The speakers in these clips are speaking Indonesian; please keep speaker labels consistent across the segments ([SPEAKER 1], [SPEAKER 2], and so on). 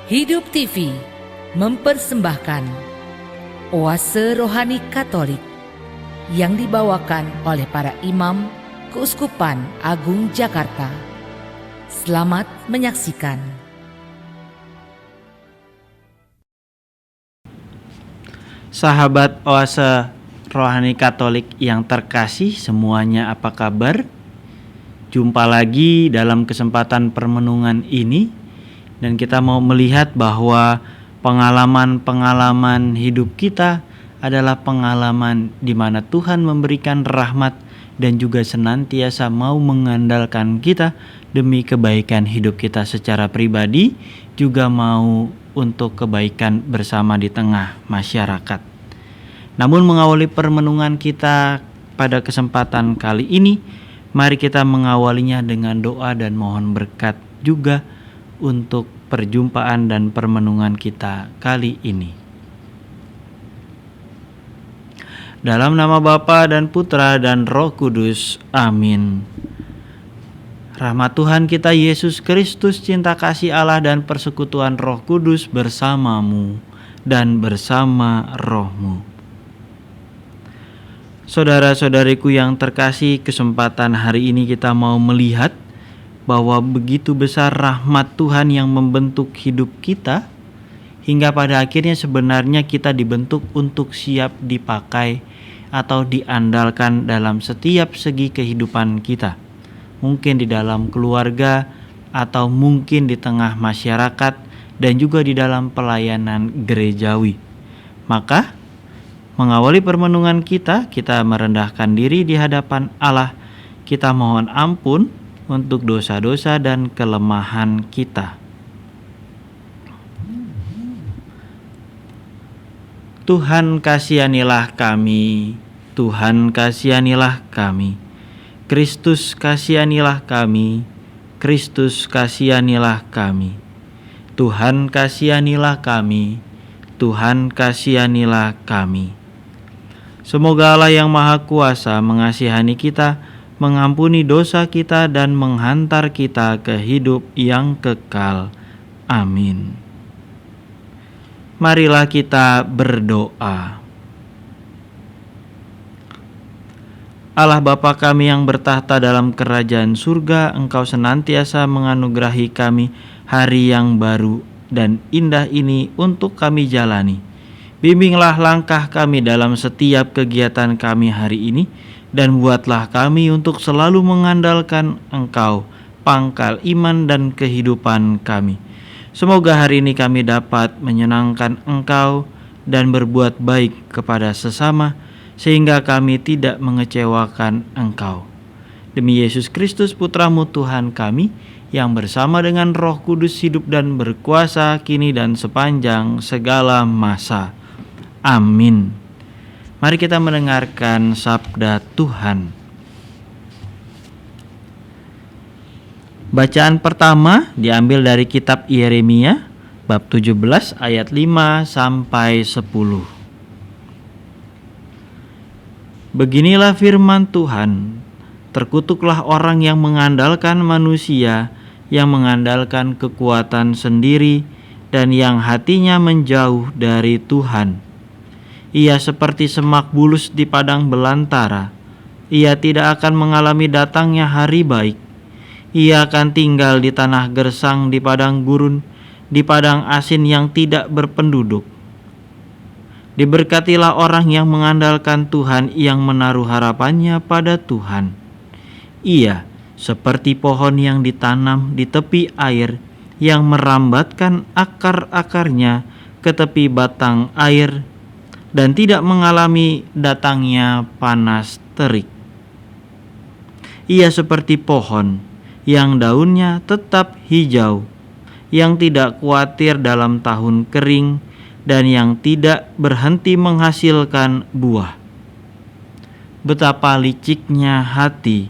[SPEAKER 1] Hidup TV mempersembahkan Oase Rohani Katolik yang dibawakan oleh para imam Keuskupan Agung Jakarta. Selamat menyaksikan.
[SPEAKER 2] Sahabat Oase Rohani Katolik yang terkasih semuanya, apa kabar? Jumpa lagi dalam kesempatan permenungan ini. Dan kita mau melihat bahwa pengalaman-pengalaman hidup kita adalah pengalaman di mana Tuhan memberikan rahmat dan juga senantiasa mau mengandalkan kita demi kebaikan hidup kita secara pribadi, juga mau untuk kebaikan bersama di tengah masyarakat. Namun mengawali permenungan kita pada kesempatan kali ini, mari kita mengawalinya dengan doa dan mohon berkat juga untuk perjumpaan dan permenungan kita kali ini. Dalam nama Bapa dan Putra dan Roh Kudus, amin. Rahmat Tuhan kita Yesus Kristus, cinta kasih Allah dan persekutuan Roh Kudus bersamamu dan bersama rohmu. Saudara-saudariku yang terkasih, kesempatan hari ini kita mau melihat bahwa begitu besar rahmat Tuhan yang membentuk hidup kita, hingga pada akhirnya sebenarnya kita dibentuk untuk siap dipakai atau diandalkan dalam setiap segi kehidupan kita. Mungkin di dalam keluarga, atau mungkin di tengah masyarakat, dan juga di dalam pelayanan gerejawi. Maka mengawali permenungan kita merendahkan diri di hadapan Allah. Kita mohon ampun untuk dosa-dosa dan kelemahan kita. Tuhan kasihanilah kami, Tuhan kasihanilah kami, Kristus kasihanilah kami, Kristus kasihanilah kami, Tuhan kasihanilah kami, Tuhan kasihanilah kami. Semoga Allah yang Maha Kuasa mengasihani kita, mengampuni dosa kita dan menghantar kita ke hidup yang kekal. Amin. Marilah kita berdoa. Allah Bapa kami yang bertahta dalam kerajaan surga, Engkau senantiasa menganugerahi kami hari yang baru dan indah ini untuk kami jalani. Bimbinglah langkah kami dalam setiap kegiatan kami hari ini, dan buatlah kami untuk selalu mengandalkan Engkau, pangkal iman dan kehidupan kami. Semoga hari ini kami dapat menyenangkan Engkau dan berbuat baik kepada sesama, sehingga kami tidak mengecewakan Engkau. Demi Yesus Kristus Putra-Mu Tuhan kami, yang bersama dengan Roh Kudus hidup dan berkuasa kini dan sepanjang segala masa. Amin. Mari kita mendengarkan sabda Tuhan. Bacaan pertama diambil dari kitab Yeremia bab 17 ayat 5 sampai 10. Beginilah firman Tuhan, terkutuklah orang yang mengandalkan manusia, yang mengandalkan kekuatan sendiri, dan yang hatinya menjauh dari Tuhan. Ia seperti semak bulus di padang belantara. Ia tidak akan mengalami datangnya hari baik. Ia akan tinggal di tanah gersang, di padang gurun, di padang asin yang tidak berpenduduk. Diberkatilah orang yang mengandalkan Tuhan, yang menaruh harapannya pada Tuhan. Ia seperti pohon yang ditanam di tepi air, yang merambatkan akar-akarnya ke tepi batang air, dan tidak mengalami datangnya panas terik. Ia seperti pohon yang daunnya tetap hijau, yang tidak khawatir dalam tahun kering, dan yang tidak berhenti menghasilkan buah. Betapa liciknya hati,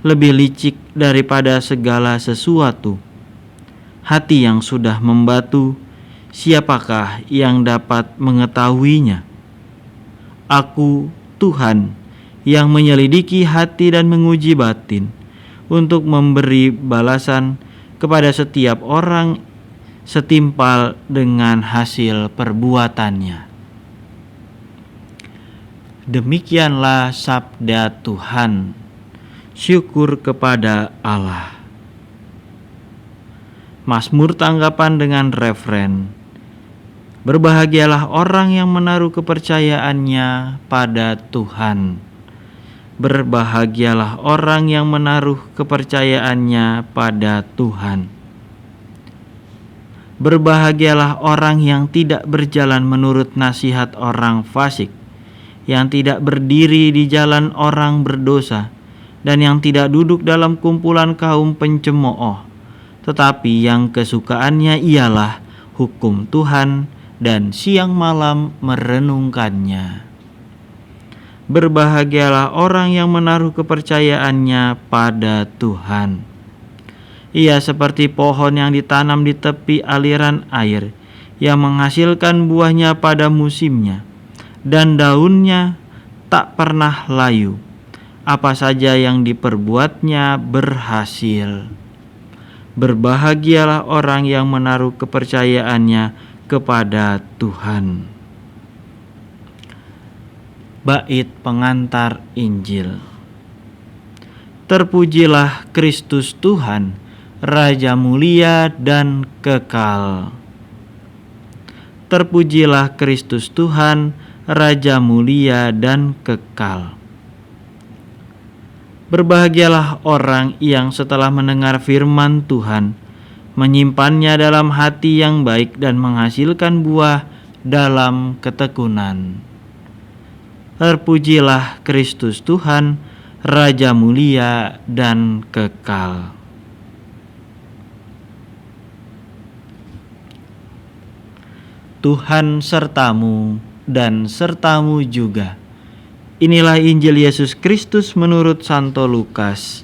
[SPEAKER 2] lebih licik daripada segala sesuatu. Hati yang sudah membatu, siapakah yang dapat mengetahuinya? Aku, Tuhan, yang menyelidiki hati dan menguji batin, untuk memberi balasan kepada setiap orang setimpal dengan hasil perbuatannya. Demikianlah sabda Tuhan. Syukur kepada Allah. Mazmur tanggapan dengan referen: berbahagialah orang yang menaruh kepercayaannya pada Tuhan. Berbahagialah orang yang menaruh kepercayaannya pada Tuhan. Berbahagialah orang yang tidak berjalan menurut nasihat orang fasik, yang tidak berdiri di jalan orang berdosa, dan yang tidak duduk dalam kumpulan kaum pencemooh, tetapi yang kesukaannya ialah hukum Tuhan, dan siang malam merenungkannya. Berbahagialah orang yang menaruh kepercayaannya pada Tuhan. Ia seperti pohon yang ditanam di tepi aliran air, yang menghasilkan buahnya pada musimnya, dan daunnya tak pernah layu. Apa saja yang diperbuatnya berhasil. Berbahagialah orang yang menaruh kepercayaannya kepada Tuhan. Bait pengantar Injil. Terpujilah Kristus Tuhan, Raja mulia dan kekal. Terpujilah Kristus Tuhan, Raja mulia dan kekal. Berbahagialah orang yang setelah mendengar firman Tuhan, menyimpannya dalam hati yang baik dan menghasilkan buah dalam ketekunan. Terpujilah Kristus Tuhan, Raja mulia dan kekal. Tuhan sertamu dan sertamu juga. Inilah Injil Yesus Kristus menurut Santo Lukas.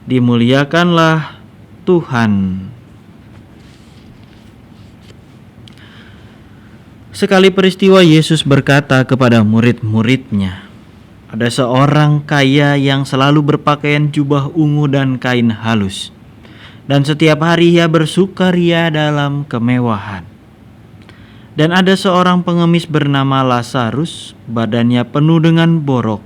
[SPEAKER 2] Dimuliakanlah Tuhan. Sekali peristiwa Yesus berkata kepada murid-muridnya, ada seorang kaya yang selalu berpakaian jubah ungu dan kain halus, dan setiap hari ia bersukaria dalam kemewahan. Dan ada seorang pengemis bernama Lazarus, badannya penuh dengan borok.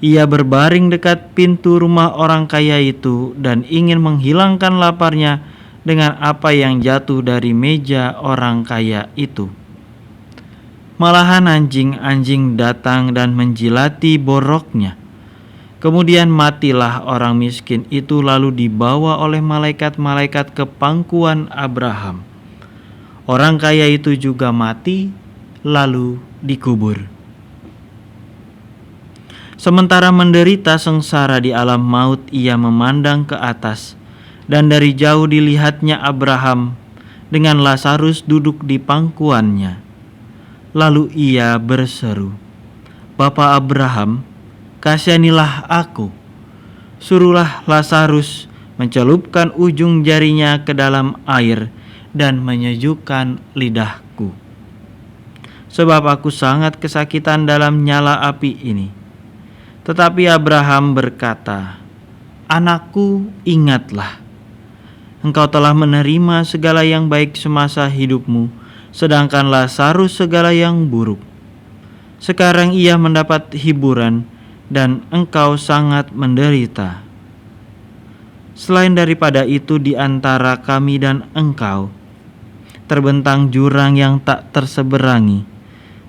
[SPEAKER 2] Ia berbaring dekat pintu rumah orang kaya itu dan ingin menghilangkan laparnya dengan apa yang jatuh dari meja orang kaya itu. Malahan anjing-anjing datang dan menjilati boroknya. Kemudian matilah orang miskin itu, lalu dibawa oleh malaikat-malaikat ke pangkuan Abraham. Orang kaya itu juga mati, lalu dikubur. Sementara menderita sengsara di alam maut, ia memandang ke atas, dan dari jauh dilihatnya Abraham dengan Lazarus duduk di pangkuannya. Lalu ia berseru, "Bapa Abraham, kasihanilah aku. Suruhlah Lazarus mencelupkan ujung jarinya ke dalam air dan menyejukkan lidahku. Sebab aku sangat kesakitan dalam nyala api ini." Tetapi Abraham berkata, "Anakku, ingatlah, engkau telah menerima segala yang baik semasa hidupmu, sedangkan Lazarus segala yang buruk. Sekarang ia mendapat hiburan, dan engkau sangat menderita. Selain daripada itu, di antara kami dan engkau terbentang jurang yang tak terseberangi,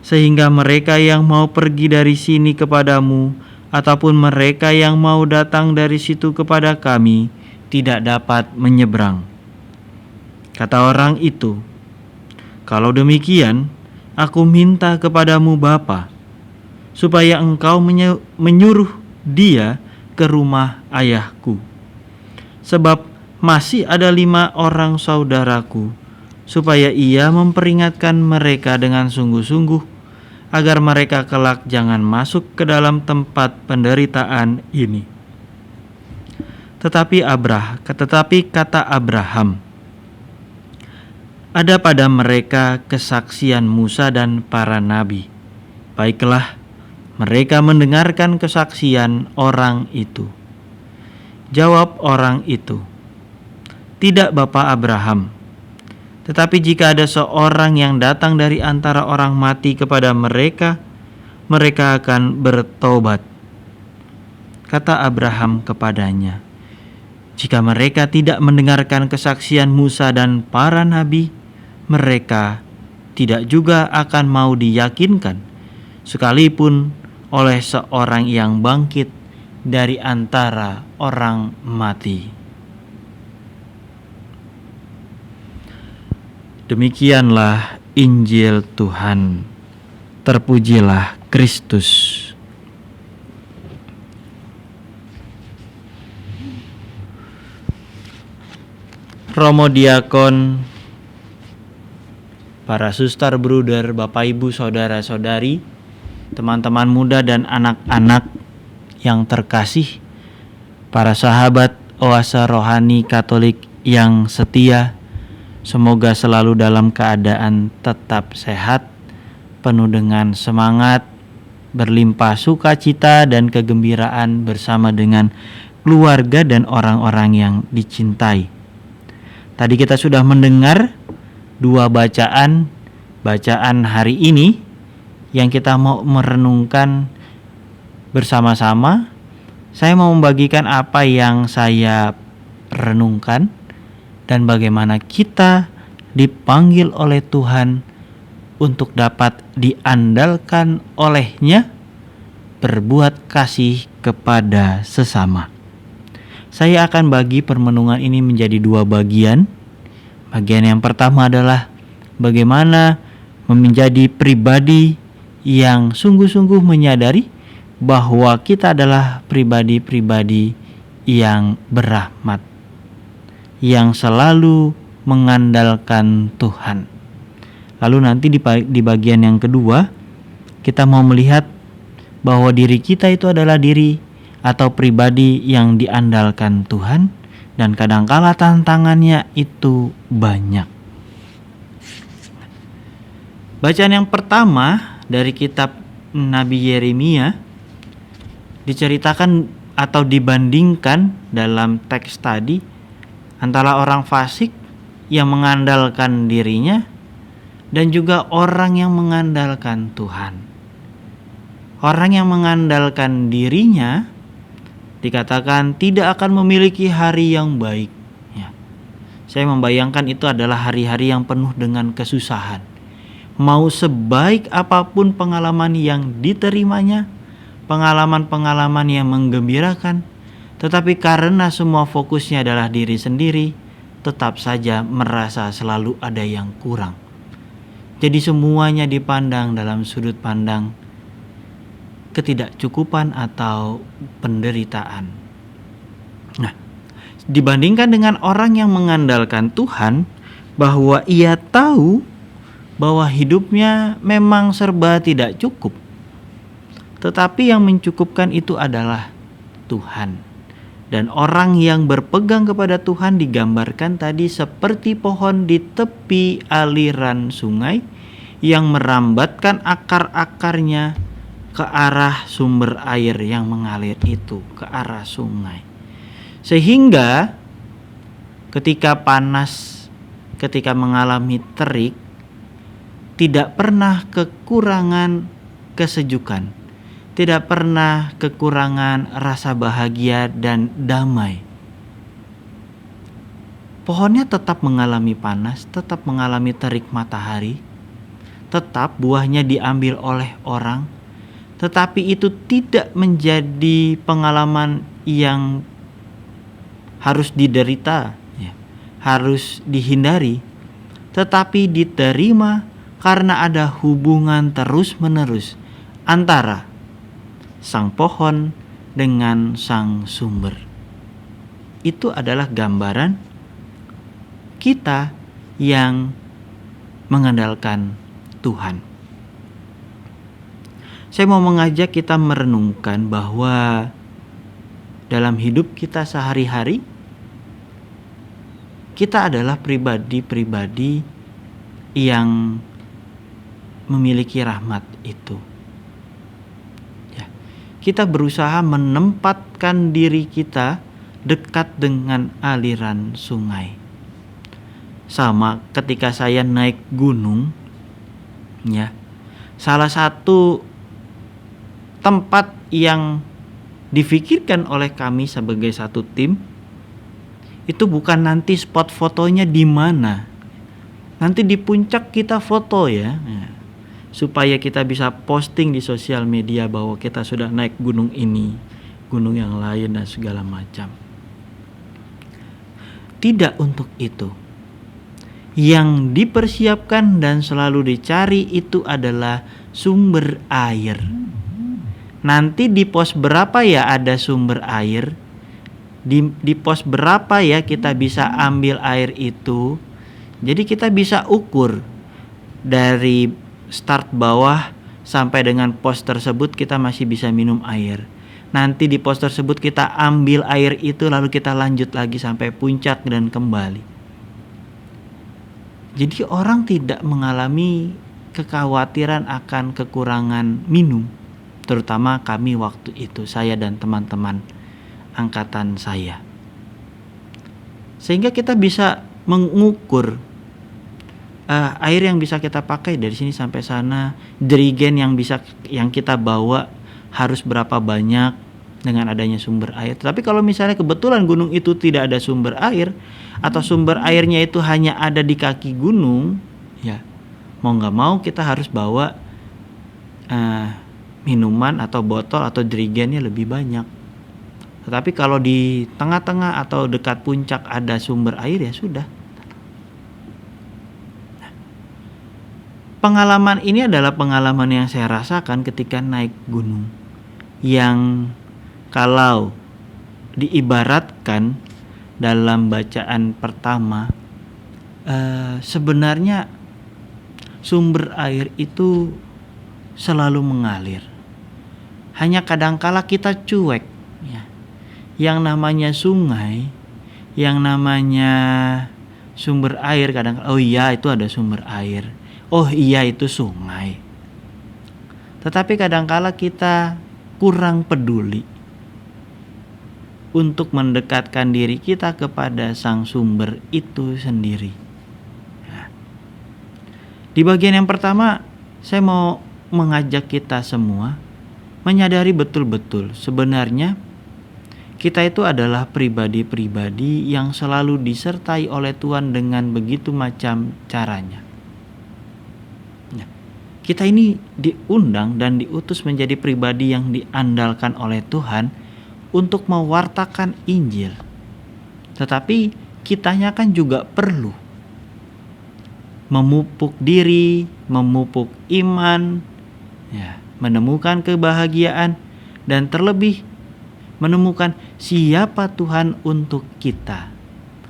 [SPEAKER 2] sehingga mereka yang mau pergi dari sini kepadamu, ataupun mereka yang mau datang dari situ kepada kami, tidak dapat menyeberang." Kata orang itu, "Kalau demikian, aku minta kepadamu Bapa, supaya engkau menyuruh dia ke rumah ayahku. Sebab masih ada 5 orang saudaraku, supaya ia memperingatkan mereka dengan sungguh-sungguh, agar mereka kelak jangan masuk ke dalam tempat penderitaan ini." Tetapi kata Abraham, "Ada pada mereka kesaksian Musa dan para nabi. Baiklah, mereka mendengarkan kesaksian orang itu." Jawab orang itu, "Tidak, Bapa Abraham. Tetapi jika ada seorang yang datang dari antara orang mati kepada mereka, mereka akan bertobat. Kata Abraham kepadanya, jika mereka tidak mendengarkan kesaksian Musa dan para nabi, mereka tidak juga akan mau diyakinkan, sekalipun oleh seorang yang bangkit dari antara orang mati. Demikianlah Injil Tuhan. Terpujilah Kristus. Romo Diakon, para suster bruder, Bapak Ibu, saudara-saudari, teman-teman muda dan anak-anak yang terkasih, para sahabat Oase Rohani Katolik yang setia, semoga selalu dalam keadaan tetap sehat, penuh dengan semangat, berlimpah sukacita dan kegembiraan bersama dengan keluarga dan orang-orang yang dicintai. Tadi kita sudah mendengar dua bacaan hari ini yang kita mau merenungkan bersama-sama. Saya mau membagikan apa yang saya renungkan dan bagaimana kita dipanggil oleh Tuhan untuk dapat diandalkan olehnya berbuat kasih kepada sesama. Saya akan bagi permenungan ini menjadi dua bagian. Bagian yang pertama adalah bagaimana menjadi pribadi yang sungguh-sungguh menyadari bahwa kita adalah pribadi-pribadi yang berahmat, yang selalu mengandalkan Tuhan. Lalu nanti di bagian yang kedua, kita mau melihat bahwa diri kita itu adalah diri atau pribadi yang diandalkan Tuhan, dan kadangkala tantangannya itu banyak. Bacaan yang pertama dari kitab Nabi Yeremia diceritakan atau dibandingkan dalam teks tadi antara orang fasik yang mengandalkan dirinya dan juga orang yang mengandalkan Tuhan. Orang yang mengandalkan dirinya dikatakan tidak akan memiliki hari yang baik. Ya. Saya membayangkan itu adalah hari-hari yang penuh dengan kesusahan. Mau sebaik apapun pengalaman yang diterimanya, pengalaman-pengalaman yang menggembirakan, tetapi karena semua fokusnya adalah diri sendiri, tetap saja merasa selalu ada yang kurang. Jadi semuanya dipandang dalam sudut pandang ketidakcukupan atau penderitaan. Nah, dibandingkan dengan orang yang mengandalkan Tuhan, bahwa ia tahu bahwa hidupnya memang serba tidak cukup, tetapi yang mencukupkan itu adalah Tuhan. Dan orang yang berpegang kepada Tuhan digambarkan tadi seperti pohon di tepi aliran sungai yang merambatkan akar-akarnya ke arah sumber air yang mengalir itu, ke arah sungai. Sehingga ketika panas, ketika mengalami terik, tidak pernah kekurangan kesejukan, tidak pernah kekurangan rasa bahagia dan damai. Pohonnya tetap mengalami panas, tetap mengalami terik matahari, tetap buahnya diambil oleh orang, tetapi itu tidak menjadi pengalaman yang harus diderita, ya, harus dihindari, tetapi diterima karena ada hubungan terus-menerus antara sang pohon dengan sang sumber. Itu adalah gambaran kita yang mengandalkan Tuhan. Saya mau mengajak kita merenungkan bahwa dalam hidup kita sehari-hari, kita adalah pribadi-pribadi yang memiliki rahmat itu. Ya, kita berusaha menempatkan diri kita dekat dengan aliran sungai. sama ketika saya naik gunung, ya. Salah satu tempat yang difikirkan oleh kami sebagai satu tim itu bukan nanti spot fotonya di mana. Nanti di puncak kita foto ya. Supaya kita bisa posting di sosial media bahwa kita sudah naik gunung ini, gunung yang lain dan segala macam. Tidak untuk itu. Yang dipersiapkan dan selalu dicari itu adalah sumber air. Nanti di pos berapa ya ada sumber air? Di pos berapa ya kita bisa ambil air itu? Jadi kita bisa ukur dari start bawah sampai dengan pos tersebut kita masih bisa minum air. Nanti di pos tersebut kita ambil air itu lalu kita lanjut lagi sampai puncak dan kembali. Jadi orang tidak mengalami kekhawatiran akan kekurangan minum. Terutama kami waktu itu, saya dan teman-teman angkatan saya. Sehingga kita bisa mengukur air yang bisa kita pakai dari sini sampai sana, jerigen yang kita bawa harus berapa banyak dengan adanya sumber air. Tapi kalau misalnya kebetulan gunung itu tidak ada sumber air atau sumber airnya itu hanya ada di kaki gunung, ya mau nggak mau kita harus bawa minuman atau botol atau jerigennya lebih banyak. Tetapi kalau di tengah-tengah atau dekat puncak ada sumber air ya sudah. Pengalaman ini adalah pengalaman yang saya rasakan ketika naik gunung, yang kalau diibaratkan dalam bacaan pertama, sebenarnya sumber air itu selalu mengalir. Hanya kadangkala kita cuek, ya. Yang namanya sungai, yang namanya sumber air kadang, oh iya itu ada sumber air, oh iya itu sungai. Tetapi kadangkala kita kurang peduli untuk mendekatkan diri kita kepada sang sumber itu sendiri. Nah, di bagian yang pertama, saya mau mengajak kita semua menyadari betul-betul sebenarnya kita itu adalah pribadi-pribadi yang selalu disertai oleh Tuhan dengan begitu macam caranya. Nah, kita ini diundang dan diutus menjadi pribadi yang diandalkan oleh Tuhan untuk mewartakan Injil. Tetapi kitanya kan juga perlu memupuk diri, memupuk iman, ya, menemukan kebahagiaan, dan terlebih menemukan siapa Tuhan untuk kita.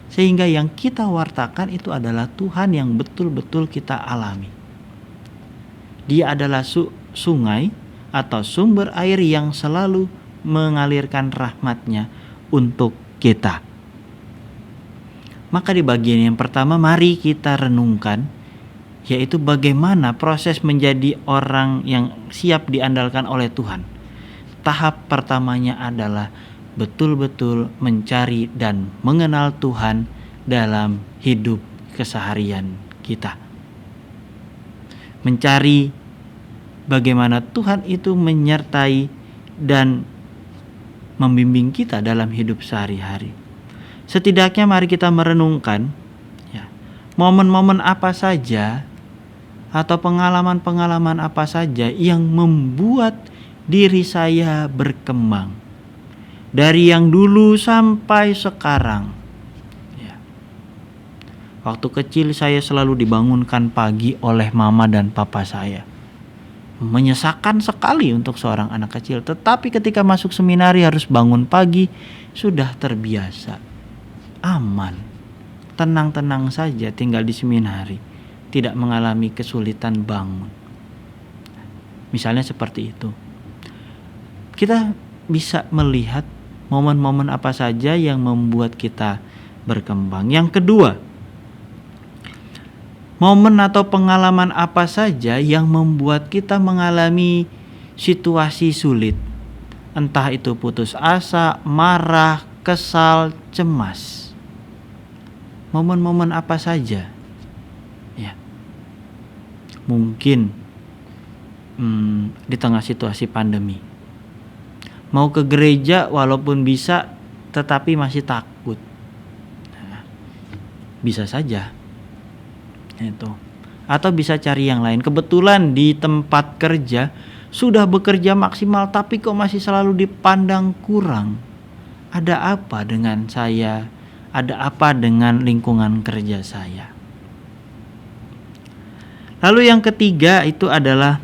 [SPEAKER 2] Sehingga yang kita wartakan itu adalah Tuhan yang betul-betul kita alami. Dia adalah sungai atau sumber air yang selalu mengalirkan rahmat-Nya untuk kita. Maka di bagian yang pertama mari kita renungkan, yaitu bagaimana proses menjadi orang yang siap diandalkan oleh Tuhan. Tahap pertamanya adalah betul-betul mencari dan mengenal Tuhan dalam hidup keseharian kita. Mencari bagaimana Tuhan itu menyertai dan membimbing kita dalam hidup sehari-hari. Setidaknya mari kita merenungkan, ya, momen-momen apa saja atau pengalaman-pengalaman apa saja yang membuat diri saya berkembang dari yang dulu sampai sekarang. Ya. Waktu kecil saya selalu dibangunkan pagi oleh mama dan papa saya. Menyesakan sekali untuk seorang anak kecil, tetapi ketika masuk seminari harus bangun pagi, sudah terbiasa, aman, tenang-tenang saja tinggal di seminari, tidak mengalami kesulitan bangun. Misalnya seperti itu. Kita bisa melihat momen-momen apa saja yang membuat kita berkembang. Yang kedua, momen atau pengalaman apa saja yang membuat kita mengalami situasi sulit. Entah itu putus asa, marah, kesal, cemas. Momen-momen apa saja? Ya, mungkin di tengah situasi pandemi, mau ke gereja walaupun bisa, tetapi masih takut. Nah, bisa saja itu. Atau bisa cari yang lain. Kebetulan di tempat kerja sudah bekerja maksimal, tapi kok masih selalu dipandang kurang. Ada apa dengan saya? Ada apa dengan lingkungan kerja saya? Lalu yang ketiga itu adalah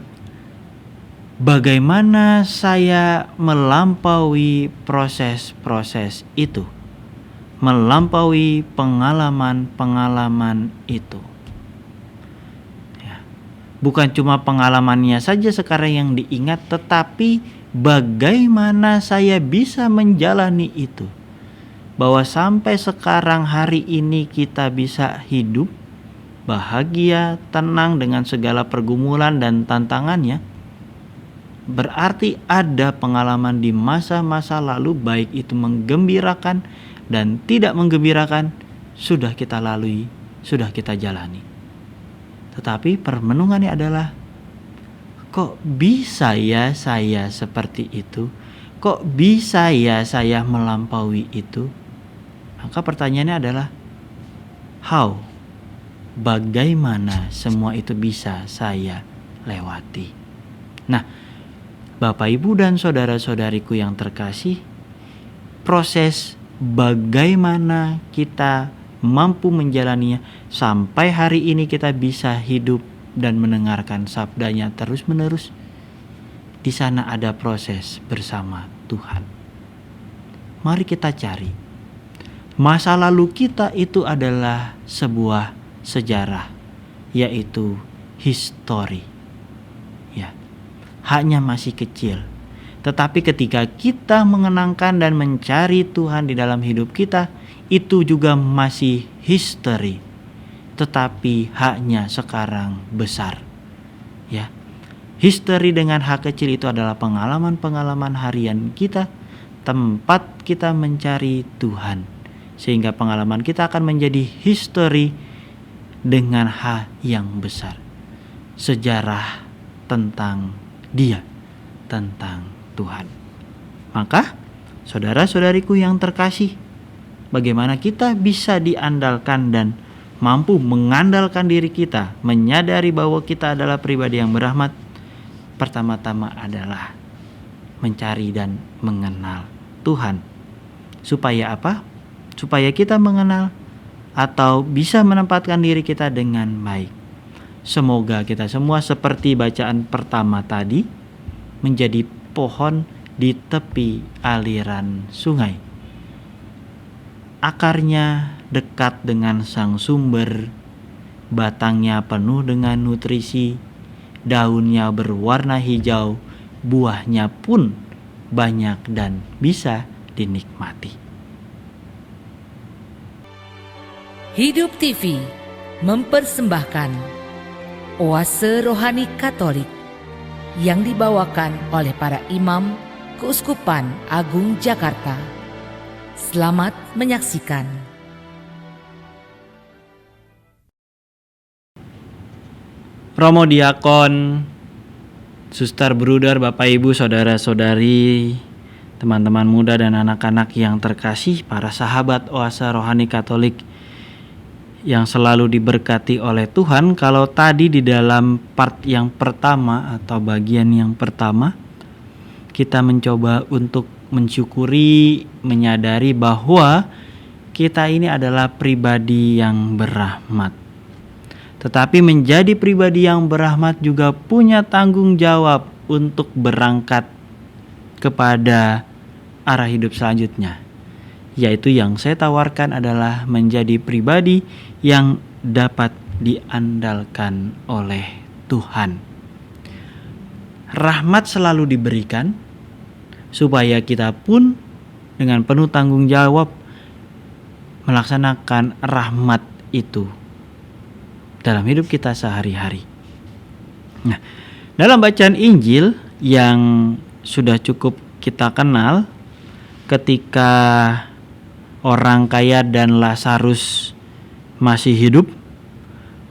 [SPEAKER 2] bagaimana saya melampaui proses-proses itu, melampaui pengalaman-pengalaman itu. Ya. Bukan cuma pengalamannya saja sekarang yang diingat, tetapi bagaimana saya bisa menjalani itu. Bahwa sampai sekarang hari ini kita bisa hidup bahagia, tenang dengan segala pergumulan dan tantangannya. Berarti ada pengalaman di masa-masa lalu, baik itu menggembirakan dan tidak menggembirakan, sudah kita lalui, sudah kita jalani. Tetapi permenungannya adalah, kok bisa ya saya seperti itu? Kok bisa ya saya melampaui itu? Maka pertanyaannya adalah, how? Bagaimana semua itu bisa saya lewati? Nah, Bapak, Ibu, dan saudara-saudariku yang terkasih, proses bagaimana kita mampu menjalaninya sampai hari ini kita bisa hidup dan mendengarkan sabdanya terus-menerus, di sana ada proses bersama Tuhan. Mari kita cari. Masa lalu kita itu adalah sebuah sejarah, yaitu histori. Ya, hanya masih kecil. Tetapi ketika kita mengenangkan dan mencari Tuhan di dalam hidup kita, itu juga masih history. Tetapi haknya sekarang besar. Ya. History dengan hak kecil itu adalah pengalaman-pengalaman harian kita, tempat kita mencari Tuhan. Sehingga pengalaman kita akan menjadi history dengan hak yang besar. Sejarah tentang Dia, tentang Tuhan. Maka, saudara-saudariku yang terkasih, bagaimana kita bisa diandalkan dan mampu mengandalkan diri kita, menyadari bahwa kita adalah pribadi yang berahmat? Pertama-tama adalah mencari dan mengenal Tuhan. Supaya apa? Supaya kita mengenal atau bisa menempatkan diri kita dengan baik. Semoga kita semua seperti bacaan pertama tadi, menjadi pohon di tepi aliran sungai. Akarnya dekat dengan sang sumber, batangnya penuh dengan nutrisi, daunnya berwarna hijau, buahnya pun banyak dan bisa dinikmati.
[SPEAKER 1] Hidup TV mempersembahkan Oase Rohani Katolik yang dibawakan oleh para imam Keuskupan Agung Jakarta. Selamat menyaksikan.
[SPEAKER 2] Romo Diakon, Suster Bruder, Bapak Ibu, Saudara-saudari, teman-teman muda dan anak-anak yang terkasih, para sahabat Oase Rohani Katolik yang selalu diberkati oleh Tuhan. Kalau tadi di dalam part yang pertama atau bagian yang pertama, kita mencoba untuk mensyukuri, menyadari bahwa kita ini adalah pribadi yang berahmat. Tetapi menjadi pribadi yang berahmat juga punya tanggung jawab untuk berangkat kepada arah hidup selanjutnya. Yaitu yang saya tawarkan adalah menjadi pribadi yang dapat diandalkan oleh Tuhan. Rahmat selalu diberikan supaya kita pun dengan penuh tanggung jawab melaksanakan rahmat itu dalam hidup kita sehari-hari. Nah, dalam bacaan Injil yang sudah cukup kita kenal, ketika orang kaya dan Lazarus masih hidup,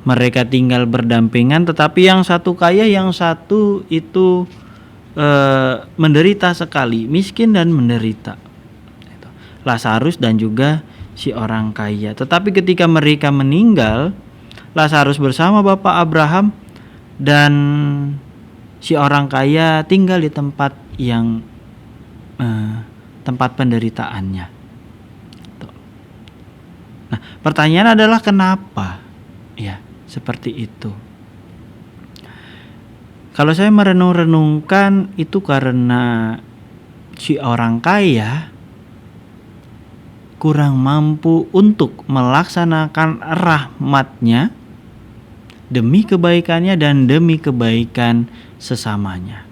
[SPEAKER 2] mereka tinggal berdampingan, tetapi yang satu kaya, yang satu itu menderita sekali, miskin dan menderita. Lazarus dan juga si orang kaya. Tetapi ketika mereka meninggal, Lazarus bersama Bapak Abraham dan si orang kaya tinggal di tempat yang tempat penderitaannya. Nah, pertanyaan adalah kenapa? Ya, seperti itu. Kalau saya merenung-renungkan, itu karena si orang kaya kurang mampu untuk melaksanakan rahmatnya demi kebaikannya dan demi kebaikan sesamanya.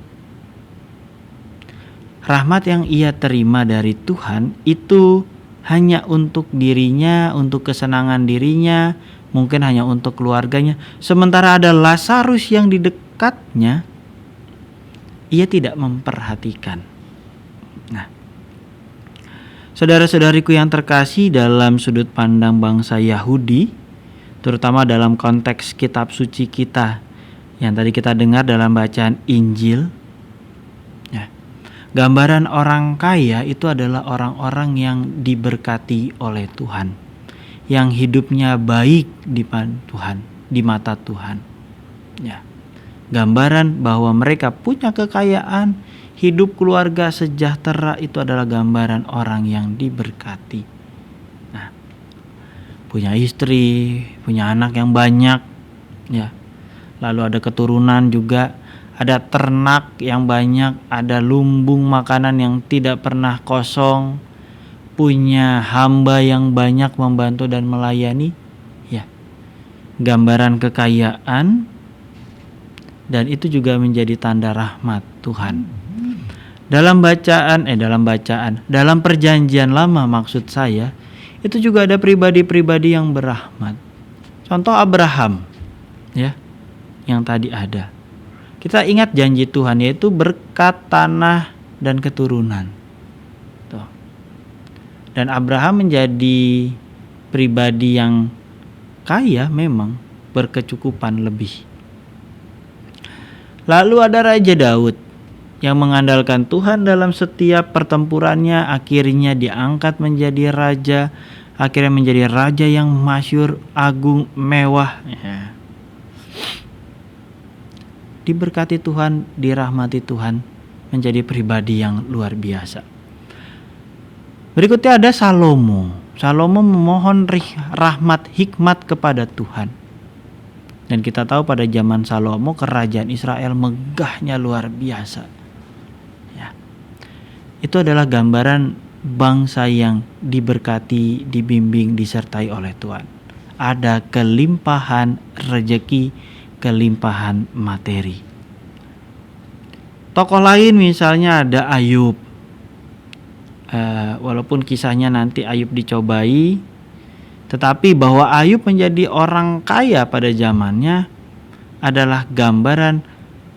[SPEAKER 2] Rahmat yang ia terima dari Tuhan itu hanya untuk dirinya, untuk kesenangan dirinya, mungkin hanya untuk keluarganya. Sementara ada Lazarus yang di dekatnya, ia tidak memperhatikan. Nah, saudara-saudariku yang terkasih, dalam sudut pandang bangsa Yahudi, terutama dalam konteks kitab suci kita yang tadi kita dengar dalam bacaan Injil, ya, gambaran orang kaya itu adalah orang-orang yang diberkati oleh Tuhan, yang hidupnya baik di Tuhan, di mata Tuhan. Ya, gambaran bahwa mereka punya kekayaan, hidup keluarga sejahtera, itu adalah gambaran orang yang diberkati. Nah, punya istri, punya anak yang banyak, ya. Lalu ada keturunan juga, ada ternak yang banyak, ada lumbung makanan yang tidak pernah kosong, punya hamba yang banyak membantu dan melayani, ya. Gambaran kekayaan, dan itu juga menjadi tanda rahmat Tuhan. Dalam perjanjian lama maksud saya, itu juga ada pribadi-pribadi yang berahmat. Contoh Abraham, ya, yang tadi ada. Kita ingat janji Tuhan, yaitu berkat tanah dan keturunan. Tuh. Dan Abraham menjadi pribadi yang kaya, memang berkecukupan lebih. Lalu ada Raja Daud yang mengandalkan Tuhan dalam setiap pertempurannya, akhirnya diangkat menjadi raja, akhirnya menjadi raja yang masyhur, agung, mewah, ya. Diberkati Tuhan, dirahmati Tuhan, menjadi pribadi yang luar biasa. Berikutnya ada Salomo. Salomo memohon rahmat, hikmat kepada Tuhan. Dan kita tahu pada zaman Salomo kerajaan Israel megahnya luar biasa. Ya. Itu adalah gambaran bangsa yang diberkati, dibimbing, disertai oleh Tuhan. Ada kelimpahan rezeki, kelimpahan materi. Tokoh lain misalnya ada Ayub. Walaupun kisahnya nanti Ayub dicobai, tetapi bahwa Ayub menjadi orang kaya pada zamannya adalah gambaran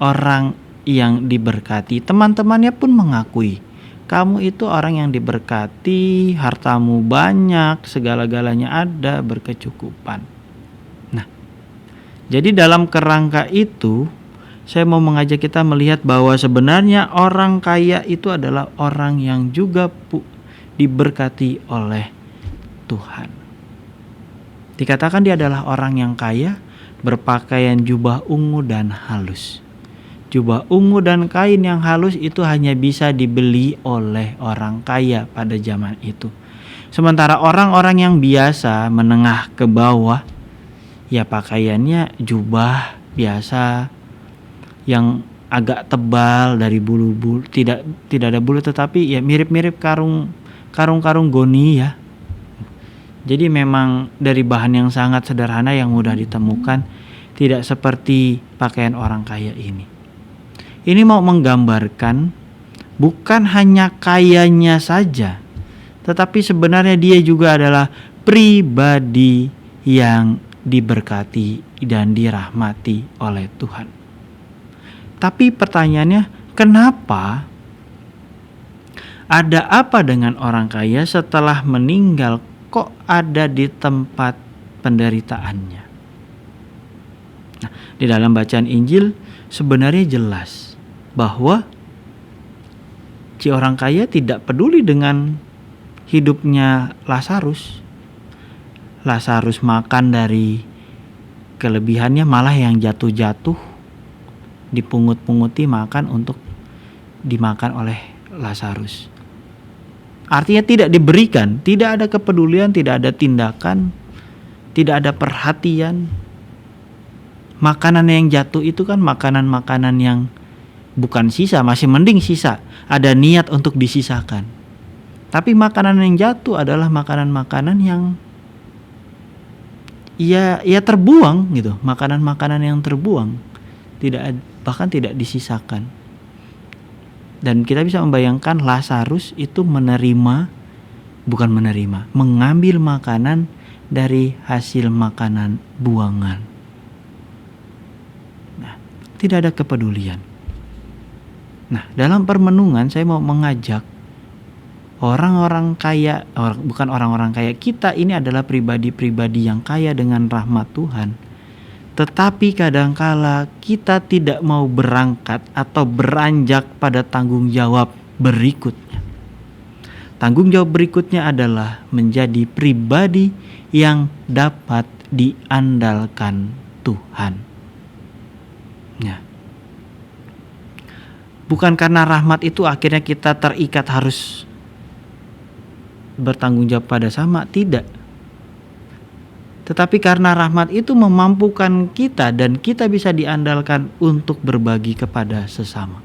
[SPEAKER 2] orang yang diberkati. Teman-temannya pun mengakui, kamu itu orang yang diberkati, hartamu banyak, segala-galanya ada, berkecukupan. Jadi dalam kerangka itu, saya mau mengajak kita melihat bahwa sebenarnya orang kaya itu adalah orang yang juga diberkati oleh Tuhan. Dikatakan dia adalah orang yang kaya, berpakaian jubah ungu dan halus. Jubah ungu dan kain yang halus itu hanya bisa dibeli oleh orang kaya pada zaman itu. Sementara orang-orang yang biasa, menengah ke bawah, ya pakaiannya jubah biasa yang agak tebal dari bulu-bulu, tidak ada bulu, tetapi ya mirip-mirip karung goni, ya. Jadi memang dari bahan yang sangat sederhana yang mudah ditemukan, tidak seperti pakaian orang kaya ini. Ini mau menggambarkan bukan hanya kayanya saja, tetapi sebenarnya dia juga adalah pribadi yang diberkati dan dirahmati oleh Tuhan. Tapi pertanyaannya, kenapa? Ada apa dengan orang kaya setelah meninggal kok ada di tempat penderitaannya. Nah, di dalam bacaan Injil sebenarnya jelas bahwa si orang kaya tidak peduli dengan hidupnya Lazarus. Lazarus makan dari kelebihannya, malah yang jatuh-jatuh dipungut-punguti makan untuk dimakan oleh Lazarus. Artinya tidak diberikan, tidak ada kepedulian, tidak ada tindakan, tidak ada perhatian. Makanan yang jatuh itu kan makanan-makanan yang bukan sisa, masih mending sisa, ada niat untuk disisakan. Tapi makanan yang jatuh adalah makanan-makanan yang ya terbuang gitu, makanan-makanan yang terbuang, bahkan tidak disisakan. Dan kita bisa membayangkan Lazarus itu mengambil makanan dari hasil makanan buangan. Nah, tidak ada kepedulian. Nah, dalam permenungan saya mau mengajak kita ini adalah pribadi-pribadi yang kaya dengan rahmat Tuhan. Tetapi kadangkala kita tidak mau berangkat atau beranjak pada tanggung jawab berikutnya. Tanggung jawab berikutnya adalah menjadi pribadi yang dapat diandalkan Tuhan. Ya. Bukan karena rahmat itu akhirnya kita terikat harus bertanggung jawab pada sama, tidak. Tetapi karena rahmat itu memampukan kita dan kita bisa diandalkan untuk berbagi kepada sesama.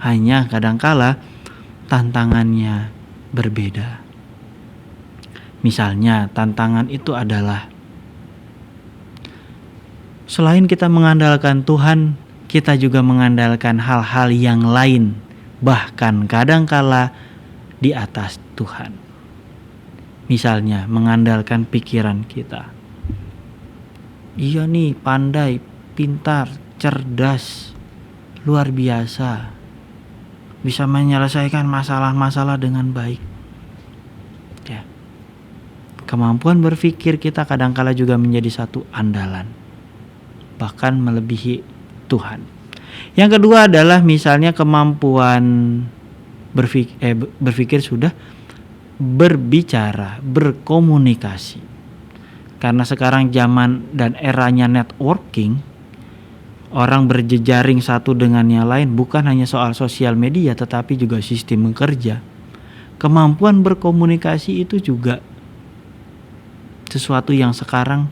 [SPEAKER 2] Hanya kadangkala tantangannya berbeda. Misalnya tantangan itu adalah selain kita mengandalkan Tuhan, kita juga mengandalkan hal-hal yang lain, bahkan kadangkala di atas Tuhan. Misalnya mengandalkan pikiran kita. Iya nih, pandai, pintar, cerdas, luar biasa, bisa menyelesaikan masalah-masalah dengan baik. Ya. Kemampuan berpikir kita kadangkala juga menjadi satu andalan, bahkan melebihi Tuhan. Yang kedua adalah misalnya kemampuan berpikir sudah, berbicara, berkomunikasi. Karena sekarang zaman dan eranya networking, orang berjejaring satu dengan yang lain, bukan hanya soal sosial media tetapi juga sistem kerja. Kemampuan berkomunikasi itu juga sesuatu yang sekarang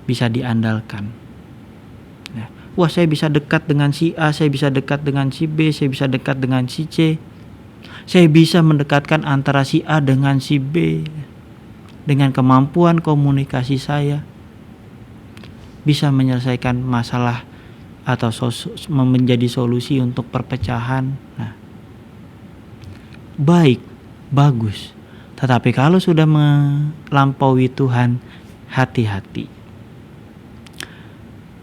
[SPEAKER 2] bisa diandalkan. Wah, saya bisa dekat dengan si A, saya bisa dekat dengan si B, saya bisa dekat dengan si C. Saya bisa mendekatkan antara si A dengan si B. Dengan kemampuan komunikasi saya bisa menyelesaikan masalah atau menjadi solusi untuk perpecahan. Nah, baik, bagus. Tetapi kalau sudah melampaui Tuhan, hati-hati.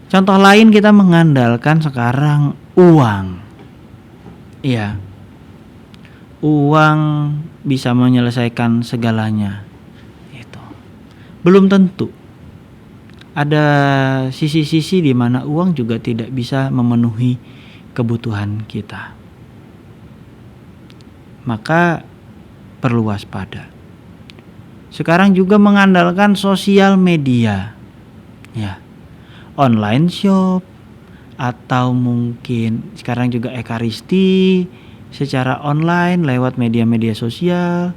[SPEAKER 2] Contoh lain, kita mengandalkan sekarang uang. Iya. Uang bisa menyelesaikan segalanya. Itu belum tentu. Ada sisi-sisi di mana uang juga tidak bisa memenuhi kebutuhan kita. Maka perlu waspada. Sekarang juga mengandalkan sosial media. Ya. Online shop, atau mungkin sekarang juga ekaristi secara online lewat media-media sosial,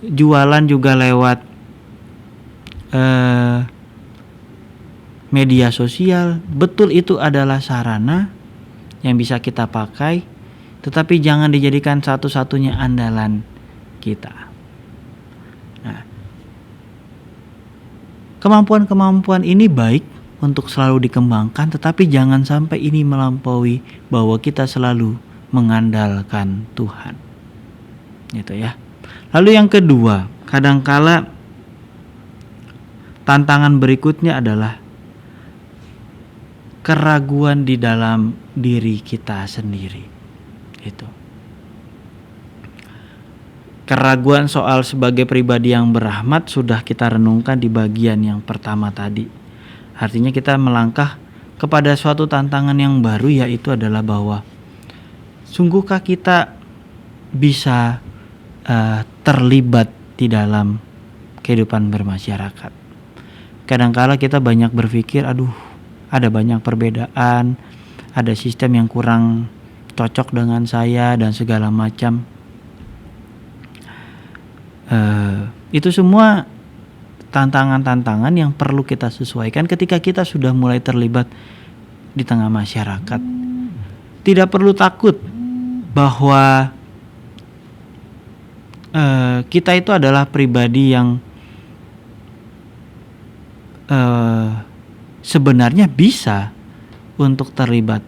[SPEAKER 2] jualan juga lewat media sosial. Betul, itu adalah sarana yang bisa kita pakai, tetapi jangan dijadikan satu-satunya andalan kita. Nah, kemampuan-kemampuan ini baik untuk selalu dikembangkan, tetapi jangan sampai ini melampaui bahwa kita selalu mengandalkan Tuhan. Gitu ya. Lalu yang kedua, kadangkala tantangan berikutnya adalah keraguan di dalam diri kita sendiri. Itu. Keraguan soal sebagai pribadi yang berahmat sudah kita renungkan di bagian yang pertama tadi. Artinya kita melangkah kepada suatu tantangan yang baru, yaitu adalah bahwa sungguhkah kita bisa terlibat di dalam kehidupan bermasyarakat. Kadangkala kita banyak berpikir, ada banyak perbedaan, ada sistem yang kurang cocok dengan saya dan segala macam. Itu semua tantangan-tantangan yang perlu kita sesuaikan ketika kita sudah mulai terlibat di tengah masyarakat. Tidak perlu takut bahwa kita itu adalah pribadi yang sebenarnya bisa untuk terlibat.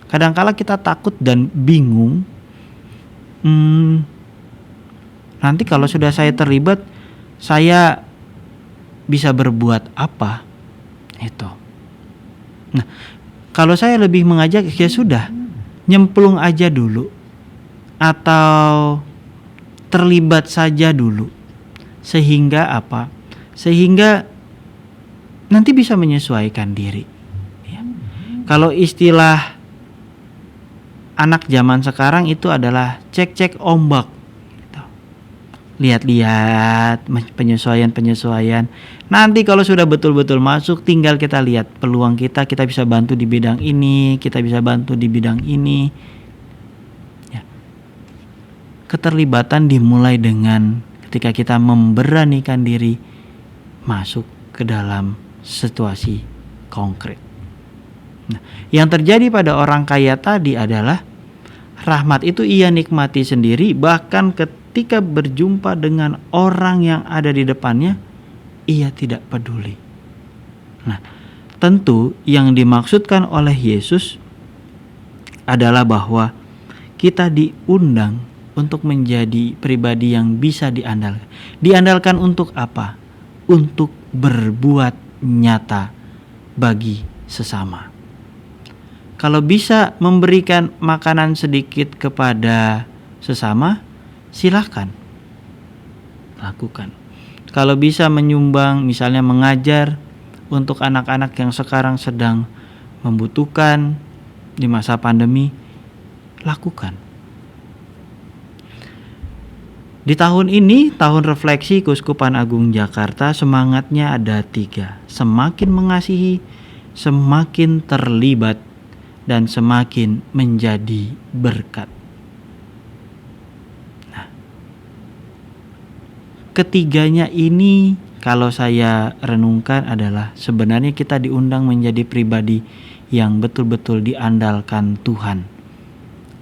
[SPEAKER 2] Kadangkala kita takut dan bingung, nanti kalau sudah saya terlibat, saya bisa berbuat apa? Itu. Nah, kalau saya lebih mengajak, ya sudah, nyemplung aja dulu, atau terlibat saja dulu, sehingga apa? Sehingga nanti bisa menyesuaikan diri. Ya. Kalau istilah anak zaman sekarang itu adalah cek-cek ombak. Lihat-lihat penyesuaian. Nanti kalau sudah betul-betul masuk, tinggal kita lihat peluang kita bisa bantu di bidang ini, kita bisa bantu di bidang ini. Ya. Keterlibatan dimulai dengan ketika kita memberanikan diri masuk ke dalam situasi konkret. Nah, yang terjadi pada orang kaya tadi adalah rahmat itu ia nikmati sendiri, bahkan ketika berjumpa dengan orang yang ada di depannya, ia tidak peduli. Nah, tentu yang dimaksudkan oleh Yesus adalah bahwa kita diundang untuk menjadi pribadi yang bisa diandalkan. Diandalkan untuk apa? Untuk berbuat nyata bagi sesama. Kalau bisa memberikan makanan sedikit kepada sesama, silakan lakukan. Kalau bisa menyumbang, misalnya mengajar untuk anak-anak yang sekarang sedang membutuhkan di masa pandemi, lakukan. Di tahun ini, tahun refleksi Keuskupan Agung Jakarta, semangatnya ada 3. Semakin mengasihi, semakin terlibat, dan semakin menjadi berkat. Nah, ketiganya ini kalau saya renungkan adalah sebenarnya kita diundang menjadi pribadi yang betul-betul diandalkan Tuhan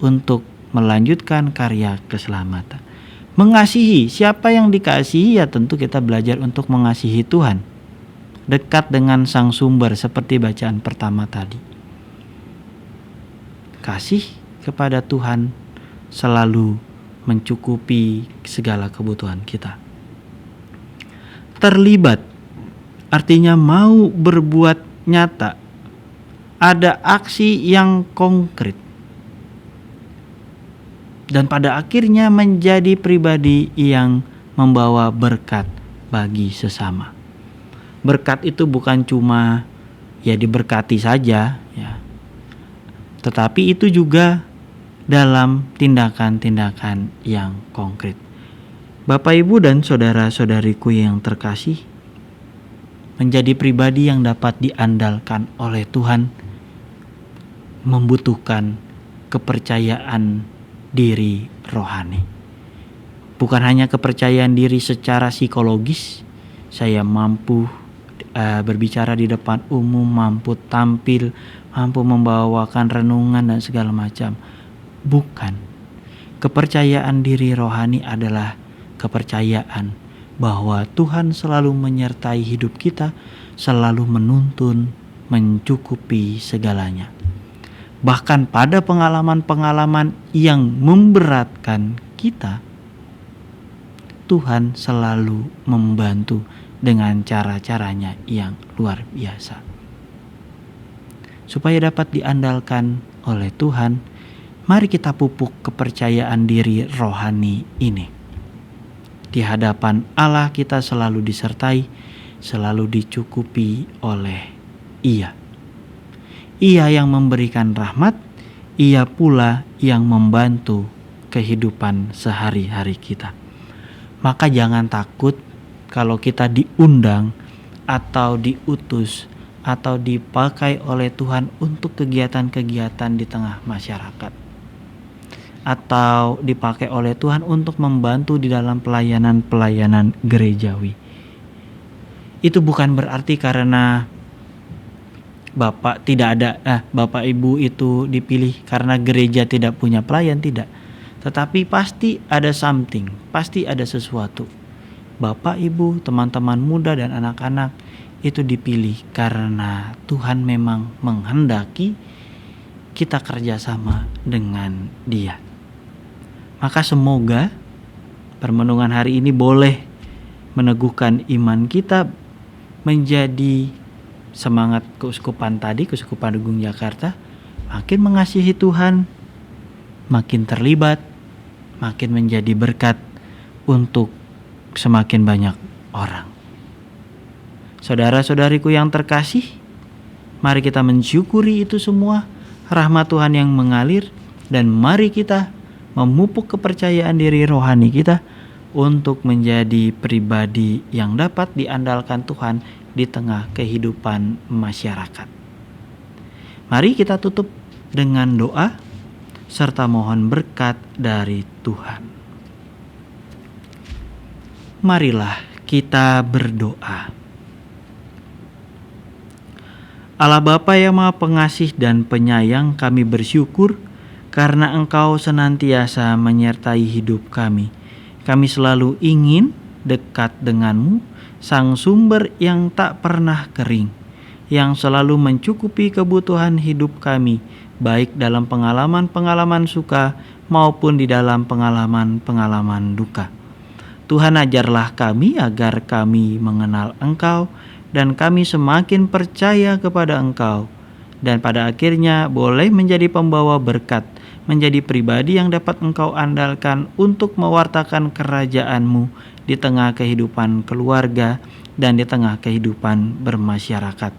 [SPEAKER 2] untuk melanjutkan karya keselamatan. Mengasihi, siapa yang dikasihi, ya tentu kita belajar untuk mengasihi Tuhan. Dekat dengan Sang Sumber seperti bacaan pertama tadi. Kasih kepada Tuhan selalu mencukupi segala kebutuhan kita. Terlibat artinya mau berbuat nyata. Ada aksi yang konkret. Dan pada akhirnya menjadi pribadi yang membawa berkat bagi sesama. Berkat itu bukan cuma ya diberkati saja, ya. Tetapi itu juga dalam tindakan-tindakan yang konkret. Bapak, Ibu, dan saudara-saudariku yang terkasih, menjadi pribadi yang dapat diandalkan oleh Tuhan membutuhkan kepercayaan diri rohani. Bukan hanya kepercayaan diri secara psikologis, saya mampu berbicara di depan umum, mampu tampil, mampu membawakan renungan dan segala macam. Bukan. Kepercayaan diri rohani adalah kepercayaan bahwa Tuhan selalu menyertai hidup kita, selalu menuntun, mencukupi segalanya. Bahkan pada pengalaman-pengalaman yang memberatkan kita, Tuhan selalu membantu dengan cara-caranya yang luar biasa. Supaya dapat diandalkan oleh Tuhan, mari kita pupuk kepercayaan diri rohani ini. Di hadapan Allah kita selalu disertai, selalu dicukupi oleh Ia. Ia yang memberikan rahmat, Ia pula yang membantu kehidupan sehari-hari kita. Maka jangan takut kalau kita diundang atau diutus atau dipakai oleh Tuhan untuk kegiatan-kegiatan di tengah masyarakat, atau dipakai oleh Tuhan untuk membantu di dalam pelayanan-pelayanan gerejawi. Itu bukan berarti karena Bapak Ibu itu dipilih karena gereja tidak punya pelayan, tidak. Tetapi pasti ada something, pasti ada sesuatu. Bapak, Ibu, teman-teman muda dan anak-anak itu dipilih karena Tuhan memang menghendaki kita kerjasama dengan Dia. Maka semoga permenungan hari ini boleh meneguhkan iman kita, menjadi semangat keuskupan tadi, Keuskupan Agung Jakarta, makin mengasihi Tuhan, makin terlibat, makin menjadi berkat untuk semakin banyak orang. Saudara-saudariku yang terkasih, mari kita mensyukuri itu semua, rahmat Tuhan yang mengalir, dan mari kita memupuk kepercayaan diri rohani kita untuk menjadi pribadi yang dapat diandalkan Tuhan di tengah kehidupan masyarakat. Mari kita tutup dengan doa serta mohon berkat dari Tuhan. Marilah kita berdoa. Allah Bapa yang Maha Pengasih dan Penyayang, kami bersyukur karena Engkau senantiasa menyertai hidup kami. Kami selalu ingin dekat denganmu, Sang Sumber yang tak pernah kering, yang selalu mencukupi kebutuhan hidup kami, baik dalam pengalaman-pengalaman suka maupun di dalam pengalaman-pengalaman duka. Tuhan, ajarlah kami agar kami mengenal Engkau dan kami semakin percaya kepada Engkau, dan pada akhirnya boleh menjadi pembawa berkat, menjadi pribadi yang dapat Engkau andalkan untuk mewartakan kerajaan-Mu di tengah kehidupan keluarga dan di tengah kehidupan bermasyarakat.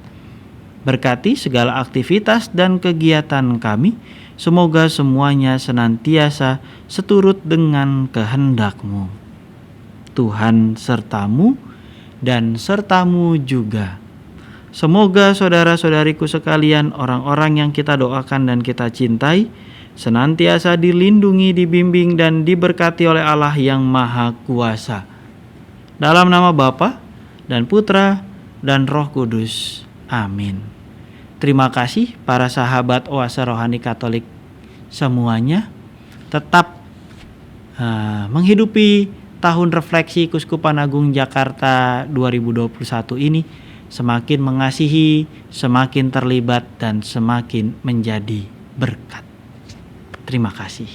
[SPEAKER 2] Berkati segala aktivitas dan kegiatan kami, semoga semuanya senantiasa seturut dengan kehendak-Mu. Tuhan sertamu dan sertamu juga. Semoga saudara-saudariku sekalian, orang-orang yang kita doakan dan kita cintai, senantiasa dilindungi, dibimbing, dan diberkati oleh Allah yang Maha Kuasa. Dalam nama Bapa dan Putra dan Roh Kudus. Amin. Terima kasih para sahabat Oase Rohani Katolik semuanya. Tetap menghidupi tahun refleksi Keuskupan Agung Jakarta 2021 ini semakin mengasihi, semakin terlibat, dan semakin menjadi berkat. Terima kasih.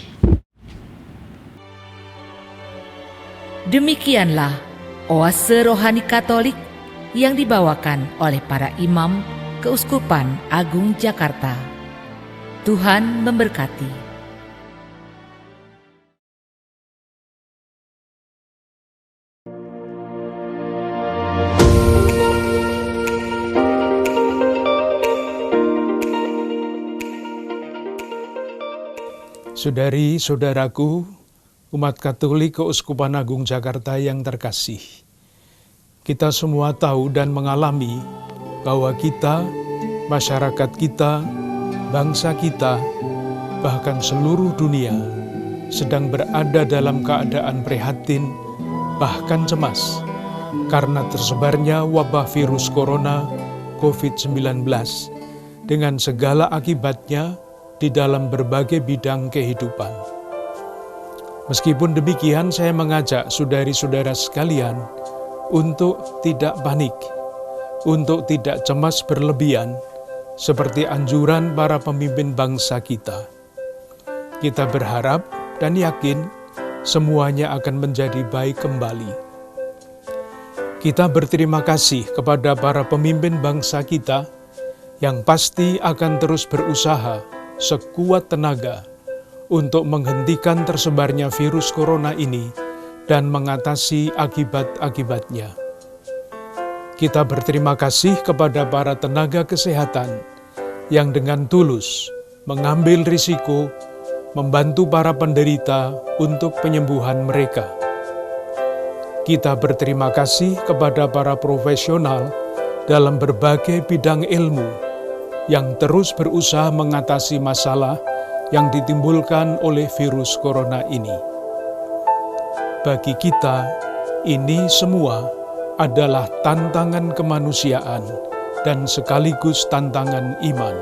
[SPEAKER 1] Demikianlah Oase Rohani Katolik yang dibawakan oleh para imam Keuskupan Agung Jakarta. Tuhan memberkati.
[SPEAKER 3] Saudari-saudaraku, umat Katolik Keuskupan Agung Jakarta yang terkasih, kita semua tahu dan mengalami bahwa kita, masyarakat kita, bangsa kita, bahkan seluruh dunia sedang berada dalam keadaan prihatin, bahkan cemas, karena tersebarnya wabah virus corona COVID-19 dengan segala akibatnya di dalam berbagai bidang kehidupan. Meskipun demikian, saya mengajak saudari-saudara sekalian untuk tidak panik, untuk tidak cemas berlebihan, seperti anjuran para pemimpin bangsa kita. Kita berharap dan yakin semuanya akan menjadi baik kembali. Kita berterima kasih kepada para pemimpin bangsa kita yang pasti akan terus berusaha sekuat tenaga untuk menghentikan tersebarnya virus corona ini dan mengatasi akibat-akibatnya. Kita berterima kasih kepada para tenaga kesehatan yang dengan tulus mengambil risiko membantu para penderita untuk penyembuhan mereka. Kita berterima kasih kepada para profesional dalam berbagai bidang ilmu yang terus berusaha mengatasi masalah yang ditimbulkan oleh virus corona ini. Bagi kita, ini semua adalah tantangan kemanusiaan dan sekaligus tantangan iman.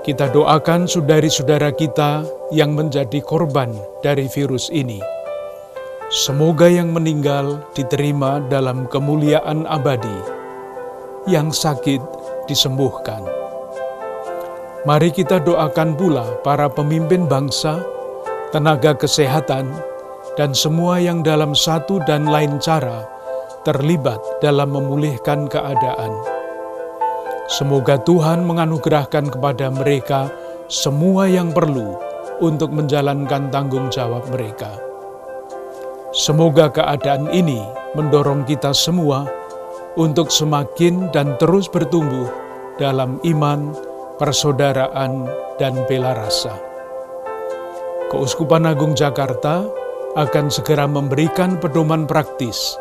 [SPEAKER 3] Kita doakan saudari-saudara kita yang menjadi korban dari virus ini. Semoga yang meninggal diterima dalam kemuliaan abadi, yang sakit disembuhkan. Mari kita doakan pula para pemimpin bangsa, tenaga kesehatan, dan semua yang dalam satu dan lain cara terlibat dalam memulihkan keadaan. Semoga Tuhan menganugerahkan kepada mereka semua yang perlu untuk menjalankan tanggung jawab mereka. Semoga keadaan ini mendorong kita semua untuk semakin dan terus bertumbuh dalam iman, persaudaraan, dan bela rasa. Keuskupan Agung Jakarta akan segera memberikan pedoman praktis,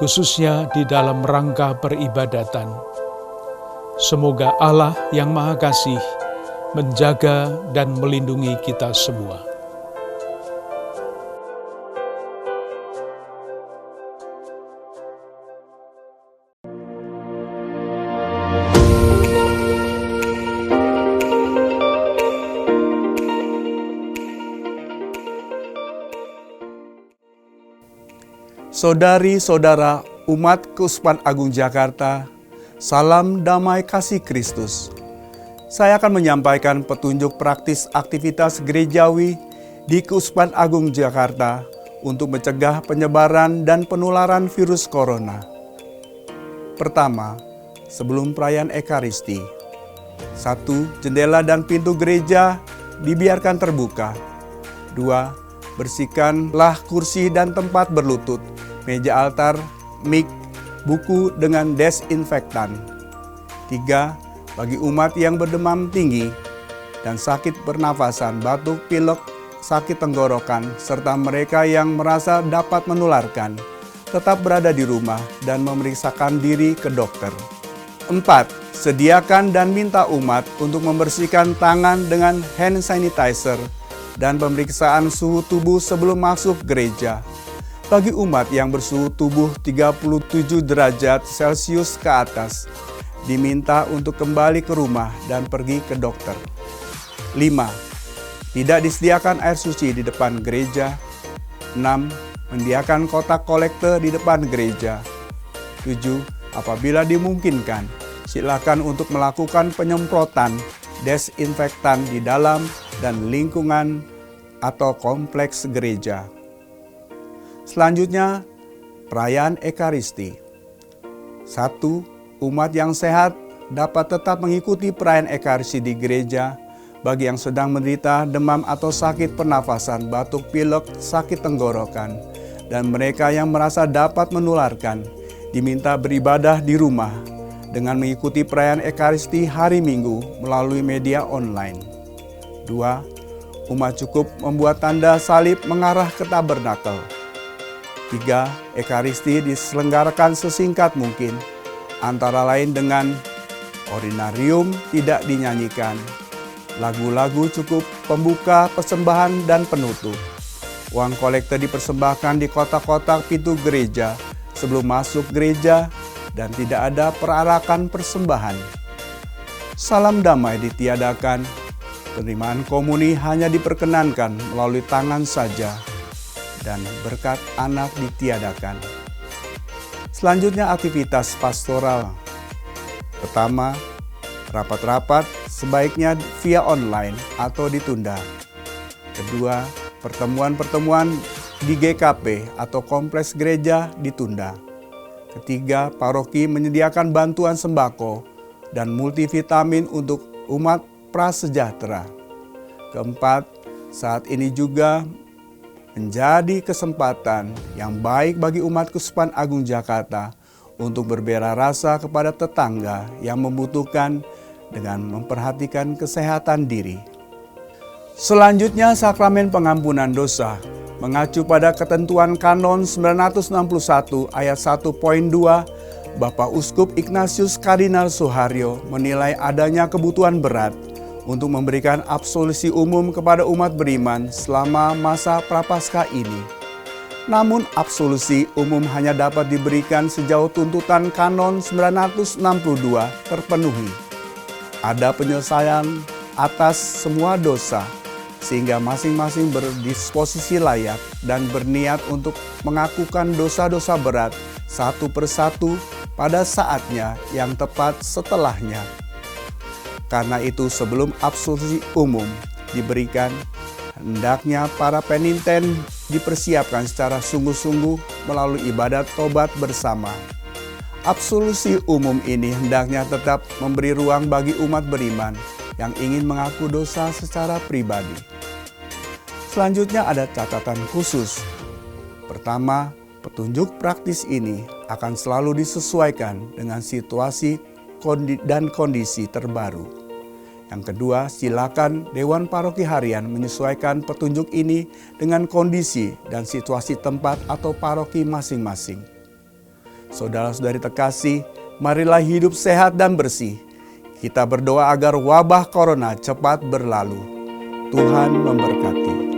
[SPEAKER 3] khususnya di dalam rangka peribadatan. Semoga Allah yang Maha Kasih menjaga dan melindungi kita semua.
[SPEAKER 4] Saudari-saudara umat Keuskupan Agung Jakarta, salam damai kasih Kristus. Saya akan menyampaikan petunjuk praktis aktivitas gerejawi di Keuskupan Agung Jakarta untuk mencegah penyebaran dan penularan virus corona. Pertama, sebelum perayaan Ekaristi. 1. Jendela dan pintu gereja dibiarkan terbuka. 2. Bersihkanlah kursi dan tempat berlutut, meja altar, mik, buku dengan desinfektan. 3. Bagi umat yang berdemam tinggi dan sakit pernafasan, batuk, pilek, sakit tenggorokan, serta mereka yang merasa dapat menularkan, tetap berada di rumah dan memeriksakan diri ke dokter. 4. Sediakan dan minta umat untuk membersihkan tangan dengan hand sanitizer dan pemeriksaan suhu tubuh sebelum masuk gereja. Bagi umat yang bersuhu tubuh 37 derajat Celcius ke atas, diminta untuk kembali ke rumah dan pergi ke dokter. 5. Tidak disediakan air suci di depan gereja. 6. Menyediakan kotak kolekte di depan gereja. 7. Apabila dimungkinkan, silakan untuk melakukan penyemprotan desinfektan di dalam dan lingkungan atau kompleks gereja. Selanjutnya, perayaan Ekaristi. 1. Umat yang sehat dapat tetap mengikuti perayaan Ekaristi di gereja. Bagi yang sedang menderita demam atau sakit pernafasan, batuk pilek, sakit tenggorokan, dan mereka yang merasa dapat menularkan, diminta beribadah di rumah dengan mengikuti perayaan Ekaristi hari Minggu melalui media online. 2. Umat cukup membuat tanda salib mengarah ke tabernakel. 3. Ekaristi diselenggarakan sesingkat mungkin, antara lain dengan ordinarium tidak dinyanyikan, lagu-lagu cukup pembuka, persembahan, dan penutup. Uang kolekte dipersembahkan di kotak-kotak pintu gereja sebelum masuk gereja dan tidak ada perarakan persembahan. Salam damai ditiadakan, penerimaan komuni hanya diperkenankan melalui tangan saja, dan berkat anak ditiadakan. Selanjutnya aktivitas pastoral. Pertama, rapat-rapat sebaiknya via online atau ditunda. Kedua, pertemuan-pertemuan di GKP atau kompleks gereja ditunda. Ketiga, paroki menyediakan bantuan sembako dan multivitamin untuk umat prasejahtera. Keempat, saat ini juga menjadi kesempatan yang baik bagi umat Keuskupan Agung Jakarta untuk berbela rasa kepada tetangga yang membutuhkan dengan memperhatikan kesehatan diri. Selanjutnya, sakramen pengampunan dosa mengacu pada ketentuan Kanon 961 ayat 1.2. Bapak Uskup Ignatius Kardinal Suharyo menilai adanya kebutuhan berat untuk memberikan absolusi umum kepada umat beriman selama masa Prapaskah ini. Namun absolusi umum hanya dapat diberikan sejauh tuntutan Kanon 962 terpenuhi. Ada penyelesaian atas semua dosa, sehingga masing-masing berdisposisi layak dan berniat untuk mengakukan dosa-dosa berat satu persatu pada saatnya yang tepat setelahnya. Karena itu sebelum absolusi umum diberikan, hendaknya para peniten dipersiapkan secara sungguh-sungguh melalui ibadat tobat bersama. Absolusi umum ini hendaknya tetap memberi ruang bagi umat beriman yang ingin mengaku dosa secara pribadi. Selanjutnya ada catatan khusus. Pertama, petunjuk praktis ini akan selalu disesuaikan dengan situasi dan kondisi terbaru. Yang kedua, silakan Dewan Paroki Harian menyesuaikan petunjuk ini dengan kondisi dan situasi tempat atau paroki masing-masing. Saudara-saudari terkasih, marilah hidup sehat dan bersih. Kita berdoa agar wabah corona cepat berlalu. Tuhan memberkati.